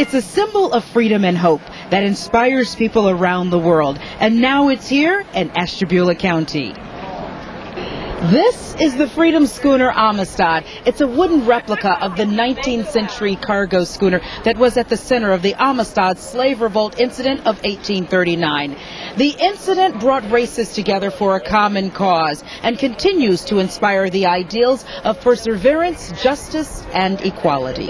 It's a symbol of freedom and hope that inspires people around the world. And now it's here in Ashtabula County. This is the Freedom Schooner Amistad. It's a wooden replica of the 19th century cargo schooner that was at the center of the Amistad slave revolt incident of 1839. The incident brought races together for a common cause and continues to inspire the ideals of perseverance, justice, and equality.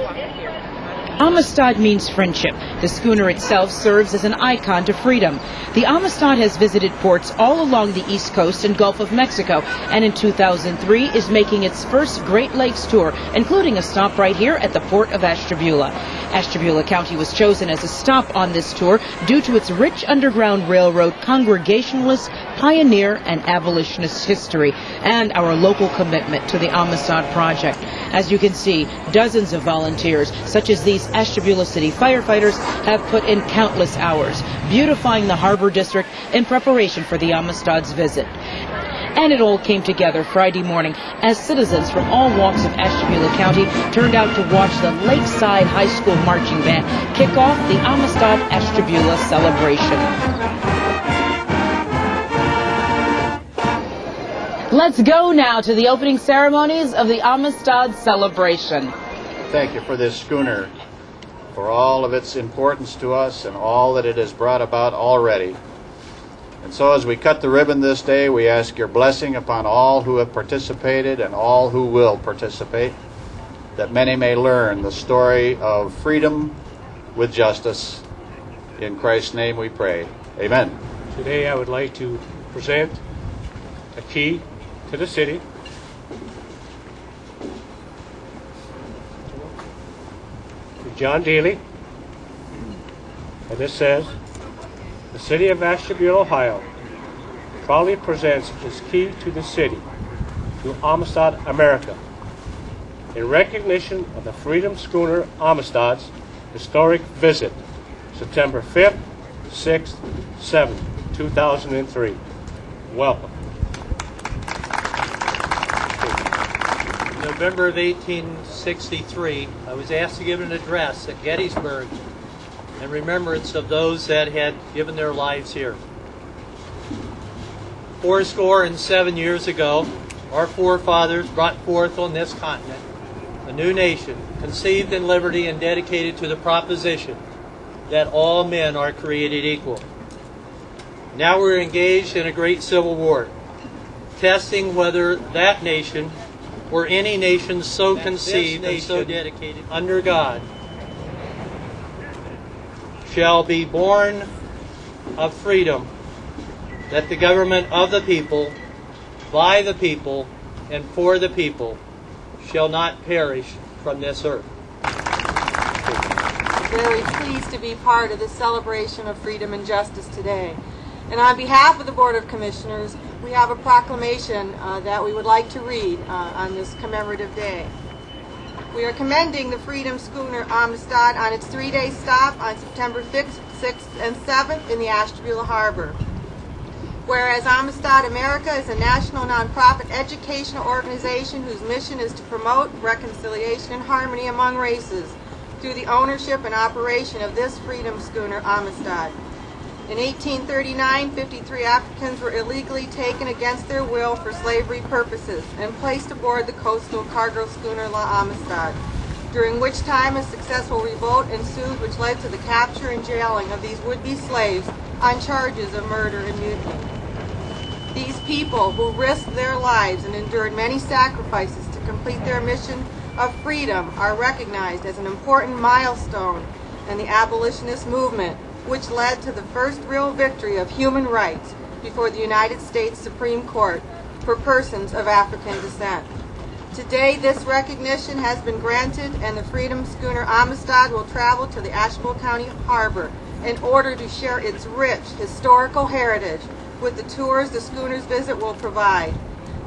Amistad means friendship. The schooner itself serves as an icon to freedom. The Amistad has visited ports all along the East Coast and Gulf of Mexico, and in 2003 is making its first Great Lakes tour, including a stop right here at the port of Ashtabula. Ashtabula County was chosen as a stop on this tour due to its rich Underground Railroad, Congregationalist, pioneer, and abolitionist history, and our local commitment to the Amistad project. As you can see, dozens of volunteers, such as these Ashtabula City firefighters, have put in countless hours beautifying the harbor district in preparation for the Amistad's visit. And it all came together Friday morning as citizens from all walks of Ashtabula County turned out to watch the Lakeside High School marching band kick off the Amistad Ashtabula celebration. Let's go now to the opening ceremonies of the Amistad celebration. Thank you for this schooner, for all of its importance to us and all that it has brought about already. And so as we cut the ribbon this day, we ask your blessing upon all who have participated and all who will participate, that many may learn the story of freedom with justice. In Christ's name we pray. Amen. Today I would like to present a key to the city. To John Daly. And this says, the city of Ashtabula, Ohio proudly presents this key to the city to Amistad, America, in recognition of the Freedom Schooner Amistad's historic visit, September 5th, 6th, 7th, 2003. Welcome. In November of 1863, I was asked to give an address at Gettysburg in remembrance of those that had given their lives here. 407 years ago, our forefathers brought forth on this continent a new nation, conceived in liberty and dedicated to the proposition that all men are created equal. Now we're engaged in a great civil war, testing whether that nation or any nation so conceived and so dedicated under God shall be born of freedom, that the government of the people, by the people, and for the people shall not perish from this earth. I'm very pleased to be part of this celebration of freedom and justice today. And on behalf of the Board of Commissioners, we have a proclamation that we would like to read on this commemorative day. We are commending the Freedom Schooner Amistad on its 3-day stop on September 5th, 6th, and 7th in the Ashtabula Harbor. Whereas Amistad America is a national nonprofit educational organization whose mission is to promote reconciliation and harmony among races through the ownership and operation of this Freedom Schooner Amistad. In 1839, 53 Africans were illegally taken against their will for slavery purposes and placed aboard the coastal cargo schooner La Amistad, during which time a successful revolt ensued which led to the capture and jailing of these would-be slaves on charges of murder and mutiny. These people, who risked their lives and endured many sacrifices to complete their mission of freedom, are recognized as an important milestone in the abolitionist movement, which led to the first real victory of human rights before the United States Supreme Court for persons of African descent. Today, this recognition has been granted, and the Freedom Schooner Amistad will travel to the Ashtabula County Harbor in order to share its rich historical heritage with the tours the schooner's visit will provide.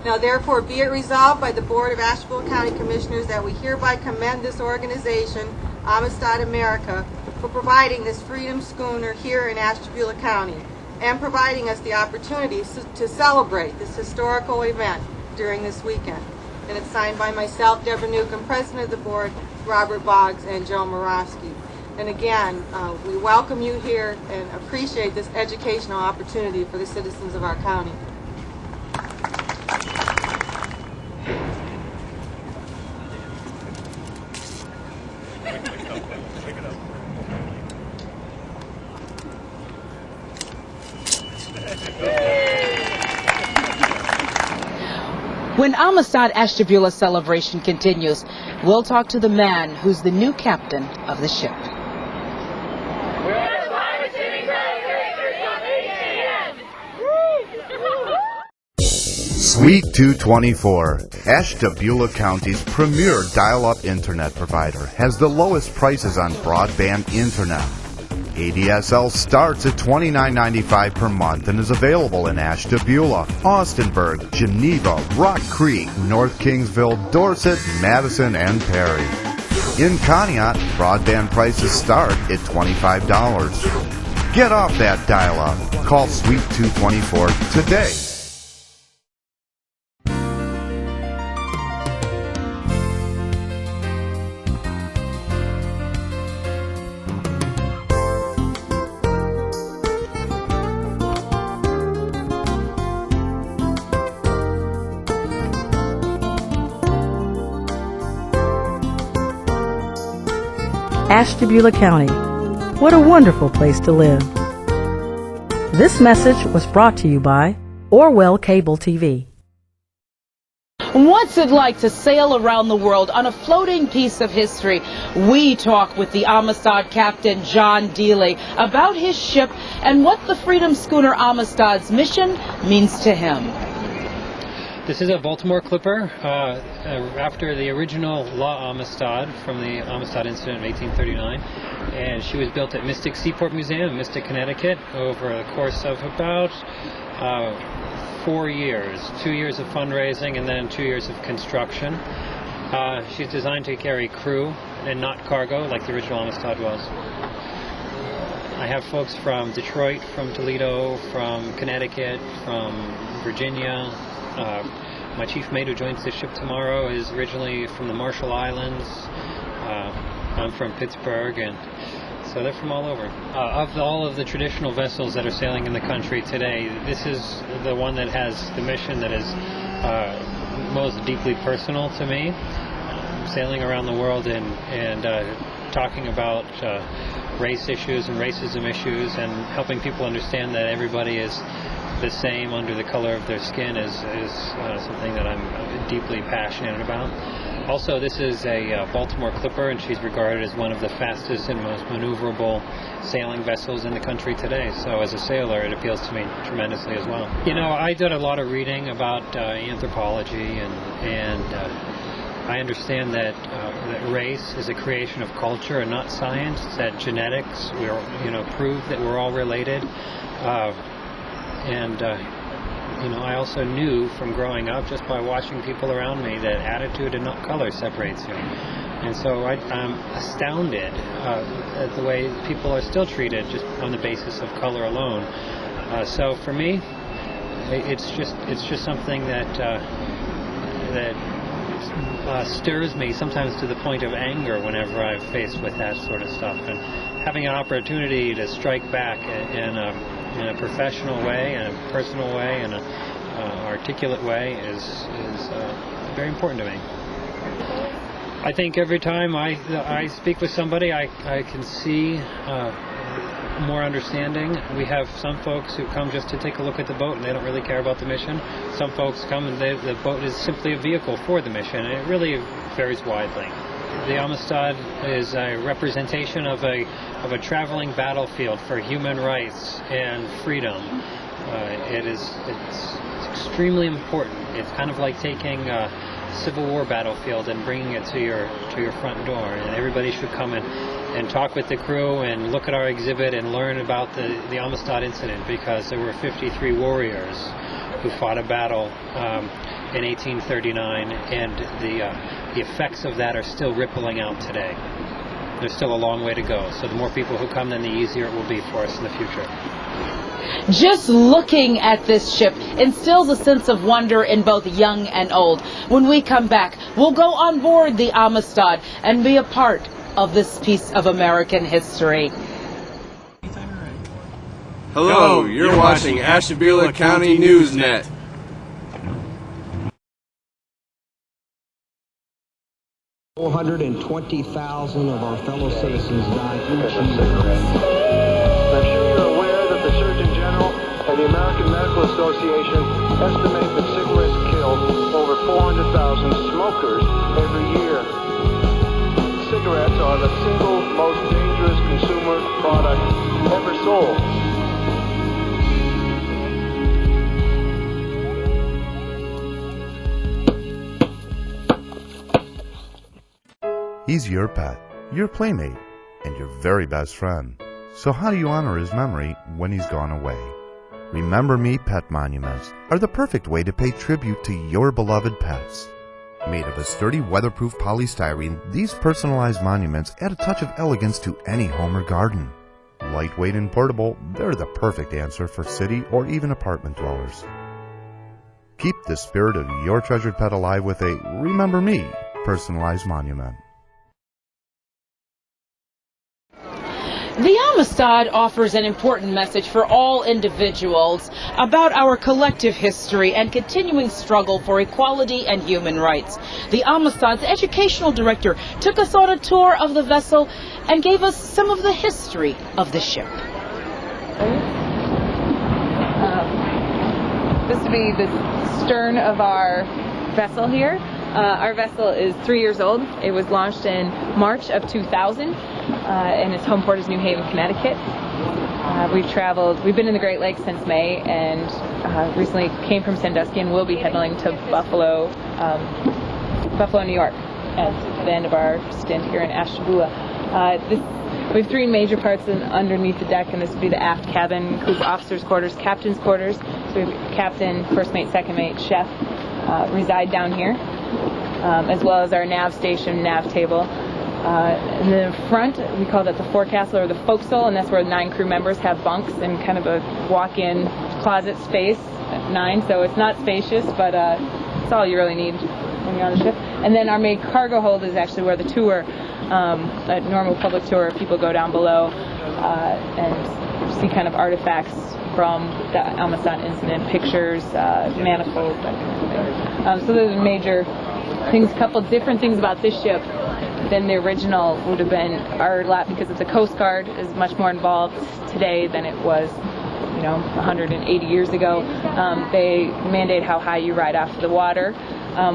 Now, therefore, be it resolved by the Board of Ashtabula County Commissioners that we hereby commend this organization, Amistad America, for providing this freedom schooner here in Ashtabula County and providing us the opportunity to celebrate this historical event during this weekend. And it's signed by myself, Deborah Newcomb, President of the Board, Robert Boggs, and Joe Moravsky. And again, we welcome you here and appreciate this educational opportunity for the citizens of our county. When Amistad Ashtabula celebration continues, we'll talk to the man who's the new captain of the ship. Suite 224, Ashtabula County's premier dial-up internet provider, has the lowest prices on broadband internet. ADSL starts at $29.95 per month and is available in Ashtabula, Austinburg, Geneva, Rock Creek, North Kingsville, Dorset, Madison, and Perry. In Conneaut, broadband prices start at $25. Get off that dial-up. Call Suite 224 today. Ashtabula County. What a wonderful place to live. This message was brought to you by Orwell Cable TV. What's it like to sail around the world on a floating piece of history? We talk with the Amistad captain, John Dealey, about his ship and what the Freedom Schooner Amistad's mission means to him. This is a Baltimore clipper after the original La Amistad from the Amistad incident of 1839, and she was built at Mystic Seaport Museum in Mystic, Connecticut over the course of about 4 years, 2 years of fundraising and then 2 years of construction. She's designed to carry crew and not cargo like the original Amistad was. I have folks from Detroit, from Toledo, from Connecticut, from Virginia. My chief mate who joins the ship tomorrow is originally from the Marshall Islands. I'm from Pittsburgh, and so they're from all over. Of all of the traditional vessels that are sailing in the country today, this is the one that has the mission that is most deeply personal to me. Sailing around the world and talking about race issues and racism issues and helping people understand that everybody is the same under the color of their skin is something that I'm deeply passionate about. Also, this is a Baltimore clipper, and she's regarded as one of the fastest and most maneuverable sailing vessels in the country today. So as a sailor, it appeals to me tremendously as well. You know, I did a lot of reading about anthropology, and I understand that race is a creation of culture and not science, that genetics prove that we're all related. I also knew from growing up, just by watching people around me, that attitude and not color separates you. And so I'm astounded at the way people are still treated just on the basis of color alone. So for me, it's just something that stirs me sometimes to the point of anger whenever I'm faced with that sort of stuff. And having an opportunity to strike back in a professional way, in a personal way, in an articulate way is very important to me. I think every time I speak with somebody, I can see more understanding. We have some folks who come just to take a look at the boat and they don't really care about the mission. Some folks come and the boat is simply a vehicle for the mission, and it really varies widely. The Amistad is a representation of a traveling battlefield for human rights and freedom. It's extremely important. It's kind of like taking a Civil War battlefield and bringing it to your front door. And everybody should come and talk with the crew and look at our exhibit and learn about the Amistad incident, because there were 53 warriors who fought a battle in 1839, and the effects of that are still rippling out today. There's still a long way to go. So the more people who come, then the easier it will be for us in the future. Just looking at this ship instills a sense of wonder in both young and old. When we come back, we'll go on board the Amistad and be a part of this piece of American history. Hello, you're watching Ashtabula County Newsnet. $420,000 of our fellow citizens die each year. I'm sure you're aware that the Surgeon General and the American Medical Association estimate that cigarettes kill over 400,000 smokers every year. Cigarettes are the single most dangerous consumer product ever sold. He's your pet, your playmate, and your very best friend. So how do you honor his memory when he's gone away? Remember Me pet monuments are the perfect way to pay tribute to your beloved pets. Made of a sturdy, weatherproof polystyrene, these personalized monuments add a touch of elegance to any home or garden. Lightweight and portable, they're the perfect answer for city or even apartment dwellers. Keep the spirit of your treasured pet alive with a Remember Me personalized monument. The Amistad offers an important message for all individuals about our collective history and continuing struggle for equality and human rights. The Amistad's educational director took us on a tour of the vessel and gave us some of the history of the ship. This would be the stern of our vessel here. Our vessel is 3 years old. It was launched in March of 2000, and its home port is New Haven, Connecticut. We've been in the Great Lakes since May, and recently came from Sandusky, and we'll be heading to Buffalo, New York, at the end of our stint here in Ashtabula. We have three major parts underneath the deck, and this would be the aft cabin, includes officers' quarters, captain's quarters. So we have captain, first mate, second mate, chef reside down here, as well as our nav station, nav table. In the front, we call that the forecastle or the forecastle, and that's where 9 crew members have bunks and kind of a walk-in closet space at 9. So it's not spacious, but it's all you really need when you're on the ship. And then our main cargo hold is actually where the tour, a normal public tour, people go down below and see kind of artifacts from the Amistad incident, pictures, manifolds, that kind of thing. So those are major things. A couple different things about this ship than the original would have been our lap, because it's a Coast Guard, is much more involved today than it was, 180 years ago. They mandate how high you ride off the water,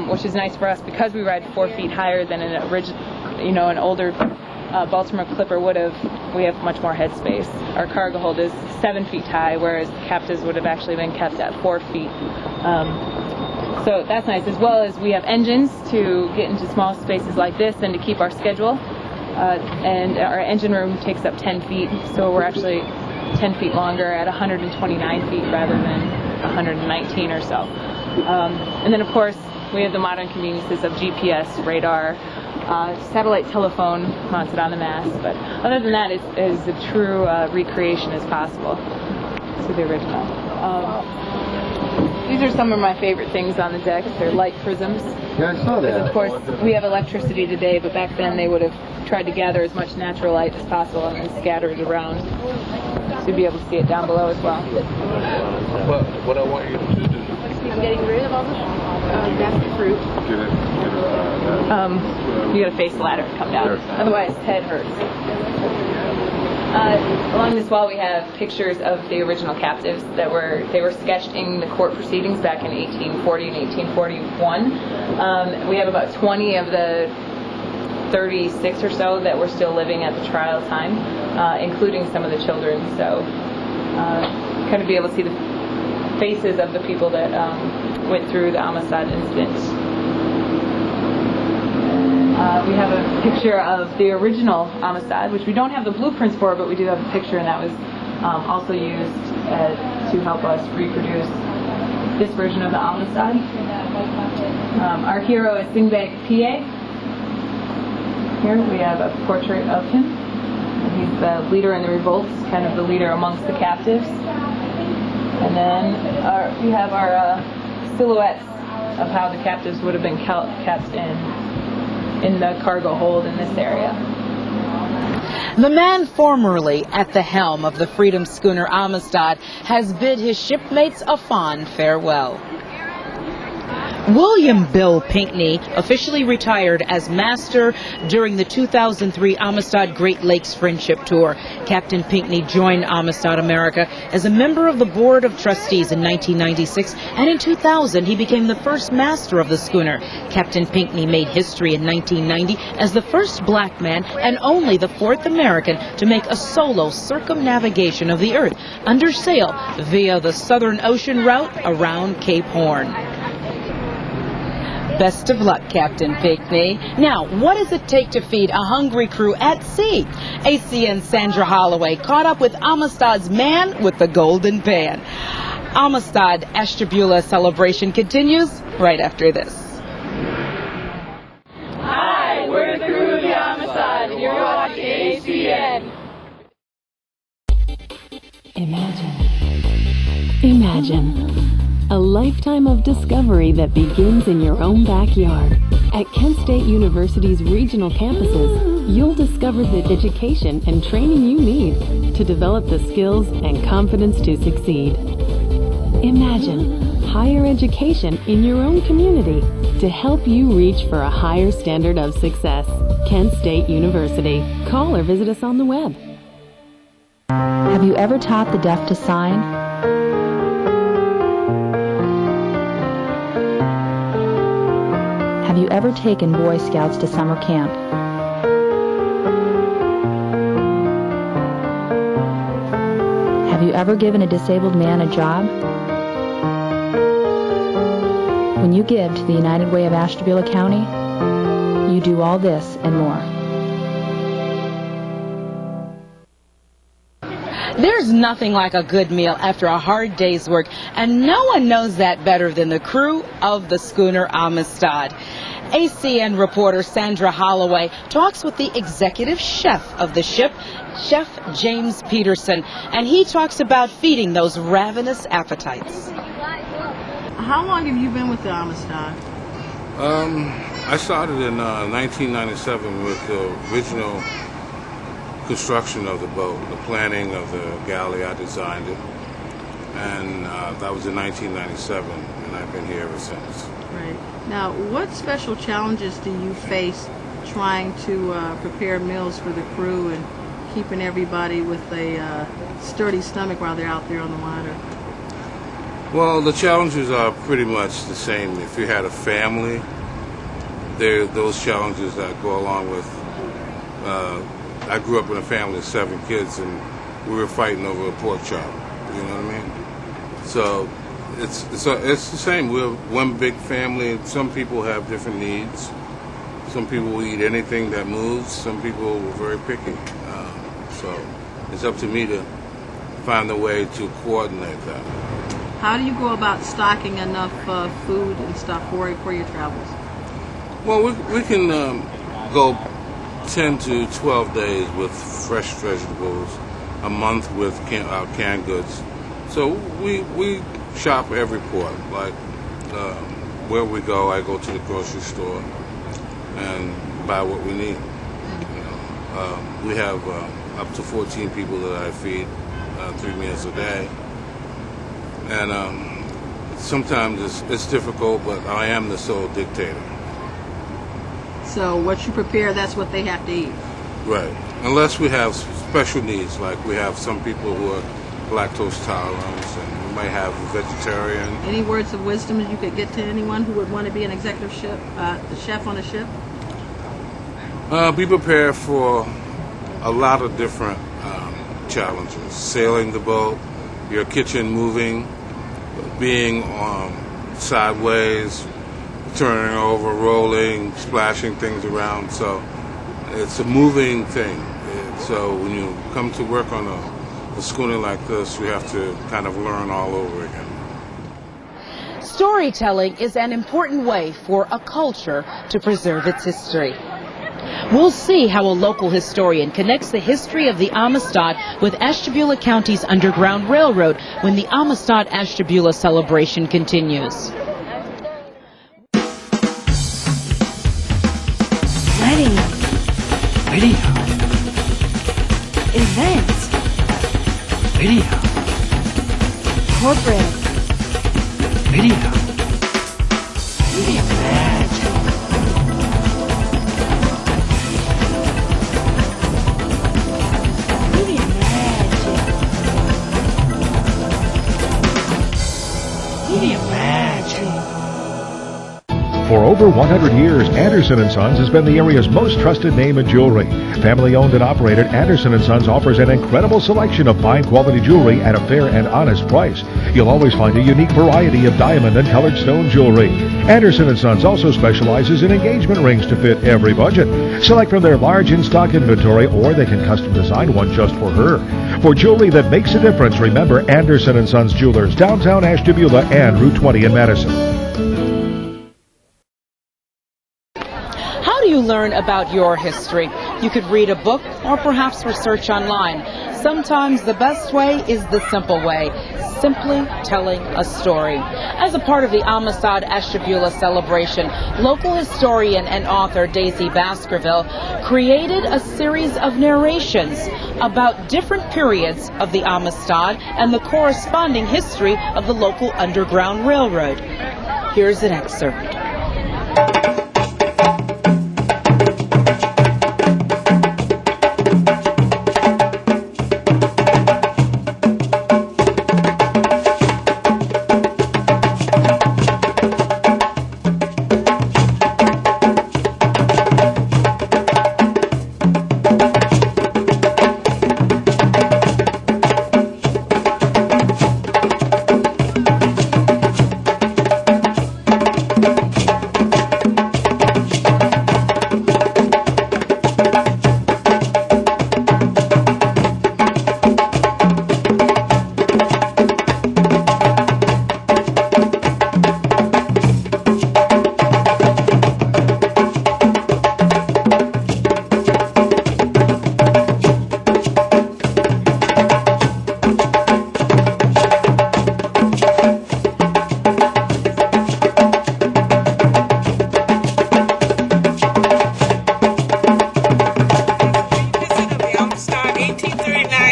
which is nice for us because we ride 4 feet higher than an older Baltimore Clipper would have. We have much more headspace. Our cargo hold is 7 feet high, whereas captives would have actually been kept at 4 feet. So that's nice, as well as we have engines to get into small spaces like this and to keep our schedule. And our engine room takes up 10 feet, so we're actually 10 feet longer at 129 feet rather than 119 or so. And then, of course, we have the modern conveniences of GPS, radar, satellite telephone mounted on the mast. But other than that, it's as a true recreation as possible to the original. These are some of my favorite things on the deck. They're light prisms. Yeah, I saw that. Of course, we have electricity today, but back then they would have tried to gather as much natural light as possible and then scatter it around. So you'll be able to see it down below as well. But what I want you to do... I'm getting rid of all the nasty fruit. You gotta face the ladder and come down. Otherwise, head hurts. Along this wall we have pictures of the original captives that they were sketched in the court proceedings back in 1840 and 1841. We have about 20 of the 36 or so that were still living at the trial time, including some of the children. So kind of be able to see the faces of the people that went through the Amistad incident. We have a picture of the original Amistad, which we don't have the blueprints for, but we do have a picture, and that was also used to help us reproduce this version of the Amistad. Our hero is Singbad P.A. Here we have a portrait of him. He's the leader in the revolts, kind of the leader amongst the captives. And then we have our silhouettes of how the captives would have been kept in the cargo hold in this area. The man formerly at the helm of the freedom schooner Amistad has bid his shipmates a fond farewell. William Bill Pinckney officially retired as master during the 2003 Amistad Great Lakes Friendship Tour. Captain Pinckney joined Amistad America as a member of the Board of Trustees in 1996, and in 2000 he became the first master of the schooner. Captain Pinckney made history in 1990 as the first black man and only the fourth American to make a solo circumnavigation of the Earth under sail via the Southern Ocean route around Cape Horn. Best of luck, Captain Pinckney. Now, what does it take to feed a hungry crew at sea? ACN's Sandra Holloway caught up with Amistad's man with the golden pan. Amistad Ashtabula celebration continues right after this. Hi, we're the crew of the Amistad, and you're watching ACN. Imagine a lifetime of discovery that begins in your own backyard. At Kent State University's regional campuses, you'll discover the education and training you need to develop the skills and confidence to succeed. Imagine higher education in your own community to help you reach for a higher standard of success. Kent State University. Call or visit us on the web. Have you ever taught the deaf to sign? Have you ever taken Boy Scouts to summer camp? Have you ever given a disabled man a job? When you give to the United Way of Ashtabula County, you do all this and more. There's nothing like a good meal after a hard day's work, and no one knows that better than the crew of the schooner Amistad. ACN reporter Sandra Holloway talks with the executive chef of the ship, Chef James Peterson, and he talks about feeding those ravenous appetites. How long have you been with the Amistad? I started in 1997 with the original construction of the boat, the planning of the galley. I designed it, and that was in 1997, and I've been here ever since. Right. Now, what special challenges do you face trying to prepare meals for the crew and keeping everybody with a sturdy stomach while they're out there on the water? Well, the challenges are pretty much the same. If you had a family, there are those challenges that go along with. I grew up in a family of 7 kids, and we were fighting over a pork chop. You know what I mean? So it's the same. We're one big family. Some people have different needs. Some people will eat anything that moves. Some people are very picky. So it's up to me to find a way to coordinate that. How do you go about stocking enough food and stuff for your travels? Well, we can go 10 to 12 days with fresh vegetables, a month with canned goods. So we shop every port. Like where we go, I go to the grocery store and buy what we need. We have up to 14 people that I feed 3 meals a day. And sometimes it's difficult, but I am the sole dictator. So what you prepare, that's what they have to eat? Right. Unless we have special needs, like we have some people who are lactose tolerant, and we might have a vegetarian. Any words of wisdom that you could get to anyone who would want to be an executive chef on a ship? Be prepared for a lot of different challenges. Sailing the boat, your kitchen moving, being sideways, turning over, rolling, splashing things around. So it's a moving thing. So when you come to work on a schooner like this, you have to kind of learn all over again. Storytelling is an important way for a culture to preserve its history. We'll see how a local historian connects the history of the Amistad with Ashtabula County's Underground Railroad when the Amistad Ashtabula celebration continues. Ready. Video. Corporate. Video. Media magic. Media magic. Media magic. For over 100 years, Anderson & Sons has been the area's most trusted name in jewelry. Family owned and operated, Anderson & Sons offers an incredible selection of fine quality jewelry at a fair and honest price. You'll always find a unique variety of diamond and colored stone jewelry. Anderson & Sons also specializes in engagement rings to fit every budget. Select from their large in-stock inventory, or they can custom design one just for her. For jewelry that makes a difference, remember Anderson & Sons Jewelers, downtown Ashtabula and Route 20 in Madison. How do you learn about your history? You could read a book or perhaps research online. Sometimes the best way is the simple way, simply telling a story. As a part of the Amistad Ashtabula celebration, local historian and author Daisy Baskerville created a series of narrations about different periods of the Amistad and the corresponding history of the local Underground Railroad. Here's an excerpt.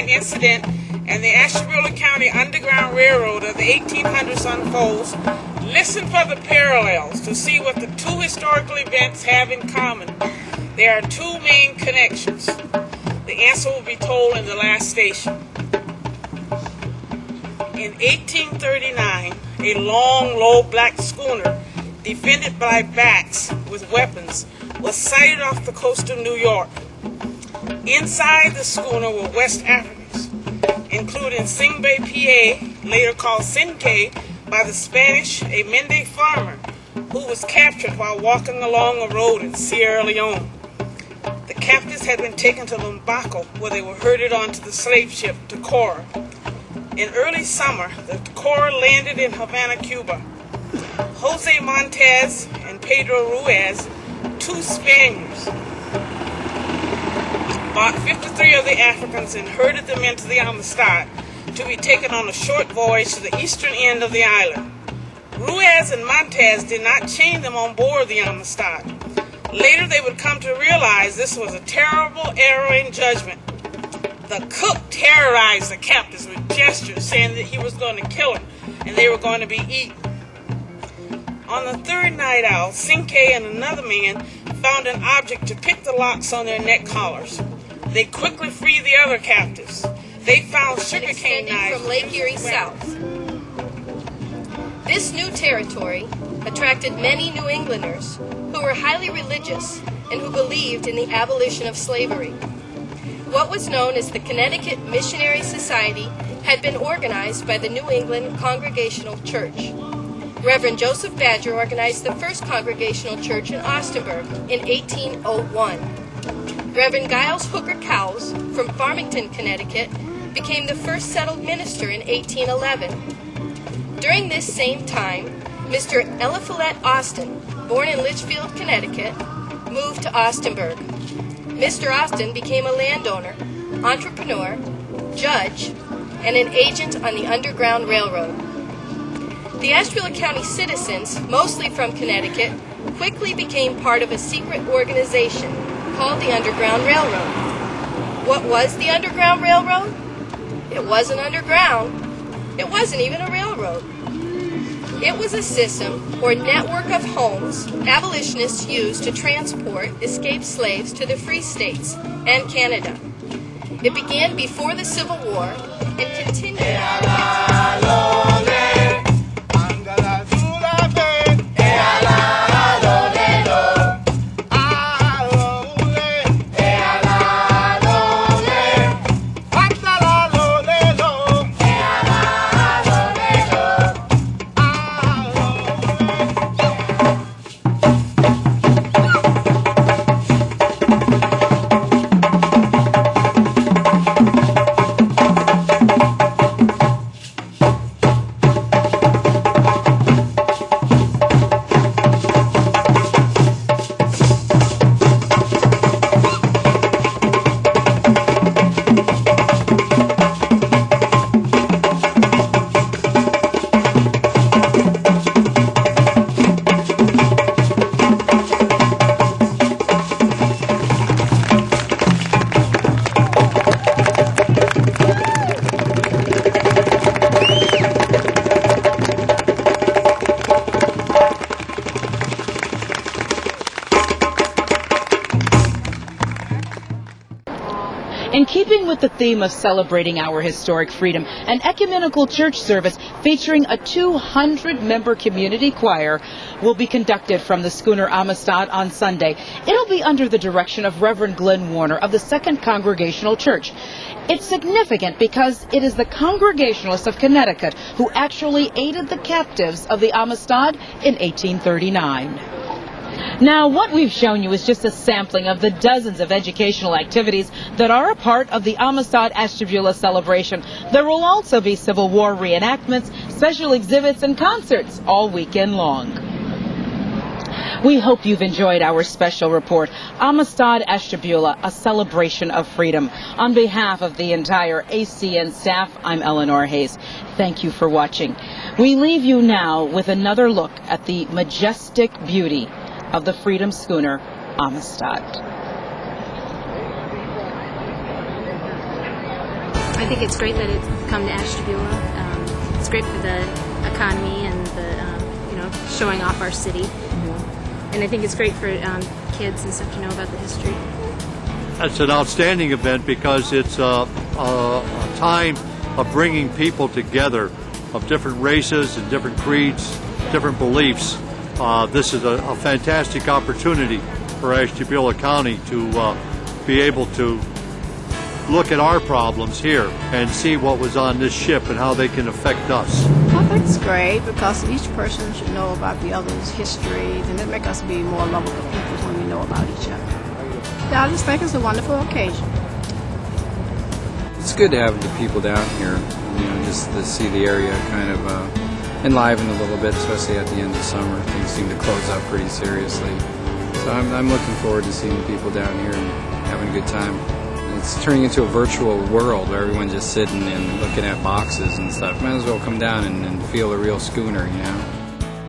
Incident and the Ashtabula County Underground Railroad of the 1800s unfolds, listen for the parallels to see what the two historical events have in common. There are two main connections. The answer will be told in the last station. In 1839, a long, low black schooner defended by backs with weapons was sighted off the coast of New York. Inside the schooner were West Africans, including Singbe, PA, later called Sinke, by the Spanish, a Mende farmer who was captured while walking along a road in Sierra Leone. The captives had been taken to Lumbaco, where they were herded onto the slave ship Decorah. In early summer, the Decorah landed in Havana, Cuba. Jose Montez and Pedro Ruiz, two Spaniards, bought 53 of the Africans and herded them into the Amistad to be taken on a short voyage to the eastern end of the island. Ruiz and Montez did not chain them on board the Amistad. Later they would come to realize this was a terrible error in judgment. The cook terrorized the captives with gestures, saying that he was going to kill them and they were going to be eaten. On the third night out, Sinke and another man found an object to pick the locks on their neck collars. They quickly freed the other captives. They found sugarcane knives from Lake Erie south. This new territory attracted many New Englanders who were highly religious and who believed in the abolition of slavery. What was known as the Connecticut Missionary Society had been organized by the New England Congregational Church. Reverend Joseph Badger organized the first Congregational Church in Austinburg in 1801. Reverend Giles Hooker Cowles from Farmington, Connecticut, became the first settled minister in 1811. During this same time, Mr. Eliphalet Austin, born in Litchfield, Connecticut, moved to Austinburg. Mr. Austin became a landowner, entrepreneur, judge, and an agent on the Underground Railroad. The Ashtabula County citizens, mostly from Connecticut, quickly became part of a secret organization called the Underground Railroad. What was the Underground Railroad? It wasn't underground. It wasn't even a railroad. It was a system or network of homes abolitionists used to transport escaped slaves to the free states and Canada. It began before the Civil War and continued. In keeping with the theme of celebrating our historic freedom, an ecumenical church service featuring a 200-member community choir will be conducted from the schooner Amistad on Sunday. It'll be under the direction of Reverend Glenn Warner of the Second Congregational Church. It's significant because it is the Congregationalists of Connecticut who actually aided the captives of the Amistad in 1839. Now, what we've shown you is just a sampling of the dozens of educational activities that are a part of the Amistad Ashtabula celebration. There will also be Civil War reenactments, special exhibits, and concerts all weekend long. We hope you've enjoyed our special report, Amistad Ashtabula, a celebration of freedom. On behalf of the entire ACN staff, I'm Eleanor Hayes. Thank you for watching. We leave you now with another look at the majestic beauty of the freedom schooner Amistad. I think it's great that it's come to Ashtabula. It's great for the economy and the showing off our city. And I think it's great for kids and stuff to know about the history. It's an outstanding event because it's a time of bringing people together of different races and different creeds, different beliefs. This is a fantastic opportunity for Ashtabula County to be able to look at our problems here and see what was on this ship and how they can affect us. I think it's great because each person should know about the other's history, and it makes us be more lovable people when we know about each other. Yeah, I just think it's a wonderful occasion. It's good to have the people down here, just to see the area kind of enlivened a little bit, especially at the end of summer. Things seem to close up pretty seriously. So I'm looking forward to seeing the people down here and having a good time. It's turning into a virtual world where everyone's just sitting and looking at boxes and stuff. Might as well come down and feel a real schooner,